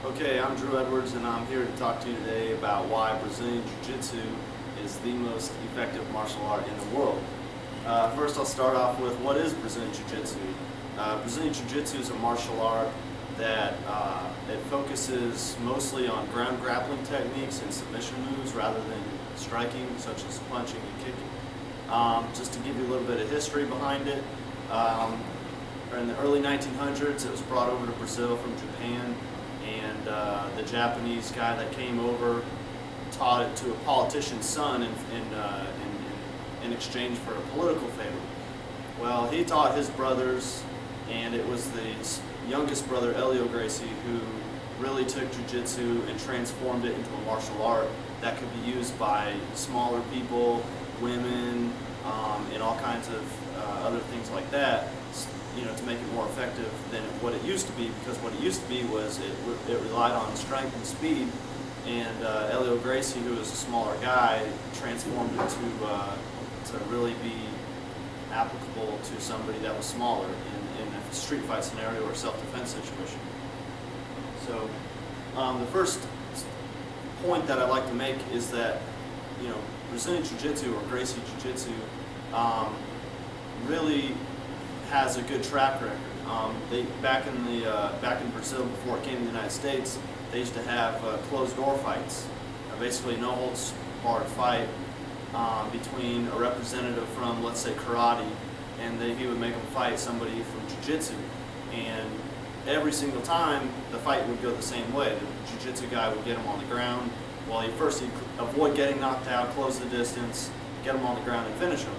Okay, I'm Drew Edwards, and I'm here to talk to you today about why Brazilian Jiu-Jitsu is the most effective martial art in the world. First, I'll start off with what is Brazilian Jiu-Jitsu. Brazilian Jiu-Jitsu is a martial art that it focuses mostly on ground grappling techniques and submission moves rather than striking, such as punching and kicking. Just to give you a little bit of history behind it, in the early 1900s, it was brought over to Brazil from Japan. And the Japanese guy that came over taught it to a politician's son in exchange for a political favor. Well, he taught his brothers, and it was the youngest brother, Elio Gracie, who really took jiu-jitsu and transformed it into a martial art that could be used by smaller people, women, and all kinds of other things like that, to make it more effective than what it used to be, because what it used to be was it relied on strength and speed, and Elio Gracie, who was a smaller guy, transformed it to really be applicable to somebody that was smaller in a street fight scenario or self-defense situation. So the first point that I'd like to make is that Brazilian Jiu-Jitsu or Gracie Jiu-Jitsu really has a good track record. Back in Brazil, before it came to the United States, they used to have closed door fights, basically no holds barred fight between a representative from, let's say, karate, and he would make them fight somebody from jiu-jitsu. And every single time, the fight would go the same way. The jiu-jitsu guy would get him on the ground. Well, he'd avoid getting knocked out, close the distance, get him on the ground, and finish him.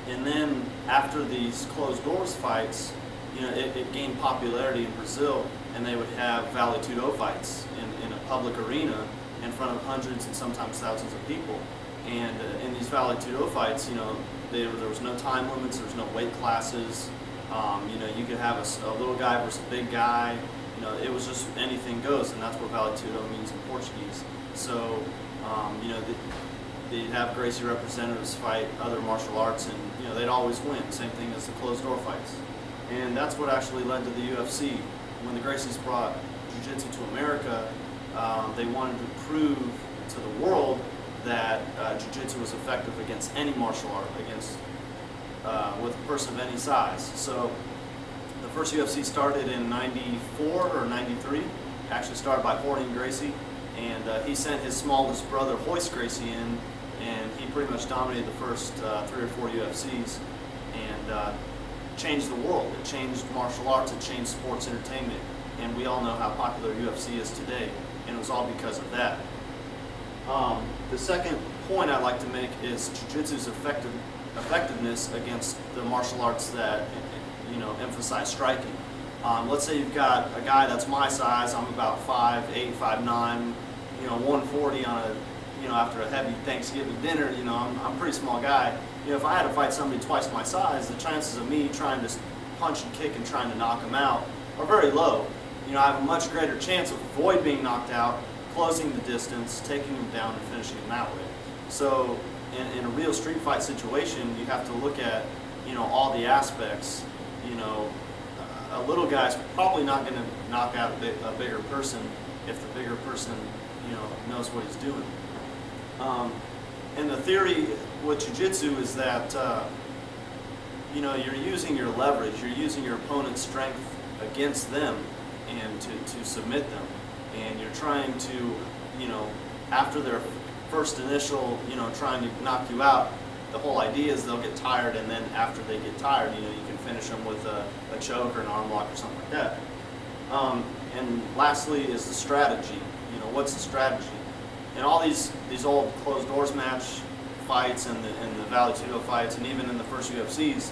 And then after these closed doors fights, it gained popularity in Brazil, and they would have Vale Tudo fights in a public arena in front of hundreds and sometimes thousands of people. And in these Vale Tudo fights, there was no time limits, there was no weight classes. You could have a little guy versus a big guy. It was just anything goes, and that's what Vale Tudo means in Portuguese. So, they'd have Gracie representatives fight other martial arts, and they'd always win. Same thing as the closed door fights. And that's what actually led to the UFC. When the Gracies brought jiu-jitsu to America, they wanted to prove to the world that jiu-jitsu was effective against any martial art, with a person of any size. So the first UFC started in '94 or '93. Actually started by Jorge Gracie, and he sent his smallest brother, Royce Gracie, in, and he pretty much dominated the first 3 or 4 UFCs and changed the world. It changed martial arts, it changed sports entertainment, and we all know how popular UFC is today, and it was all because of that. The second point I'd like to make is jiu-jitsu's effectiveness against the martial arts that emphasize striking. Let's say you've got a guy that's my size. I'm about 5'8", 5'9", 140 on after a heavy Thanksgiving dinner. I'm a pretty small guy. If I had to fight somebody twice my size, the chances of me trying to punch and kick and trying to knock him out are very low. I have a much greater chance of avoid being knocked out, closing the distance, taking him down, and finishing him that way. So in a real street fight situation, you have to look at all the aspects. A little guy's probably not going to knock out a bigger person if the bigger person knows what he's doing. And the theory with jiu-jitsu is that you're using your leverage, you're using your opponent's strength against them and to submit them, and you're trying to after their first initial trying to knock you out, the whole idea is they'll get tired, and then after they get tired, you can finish them with a choke or an arm lock or something like that. And lastly is the strategy. What's the strategy? In all these old closed doors match fights and the Vale Tudo fights, and even in the first UFCs,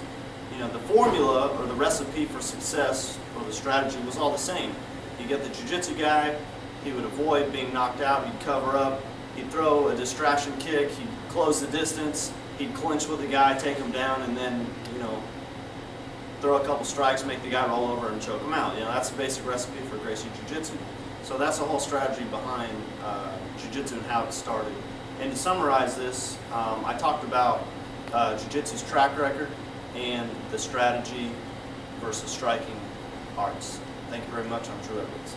the formula or the recipe for success or the strategy was all the same. You get the jiu-jitsu guy, he would avoid being knocked out, he'd cover up, he'd throw a distraction kick, he'd close the distance, he'd clinch with the guy, take him down, and then throw a couple strikes, make the guy roll over, and choke him out. That's the basic recipe for Gracie Jiu-Jitsu. So that's the whole strategy behind Jiu-Jitsu and how it started. And to summarize this, I talked about Jiu-Jitsu's track record and the strategy versus striking arts. Thank you very much. I'm Drew Edwards.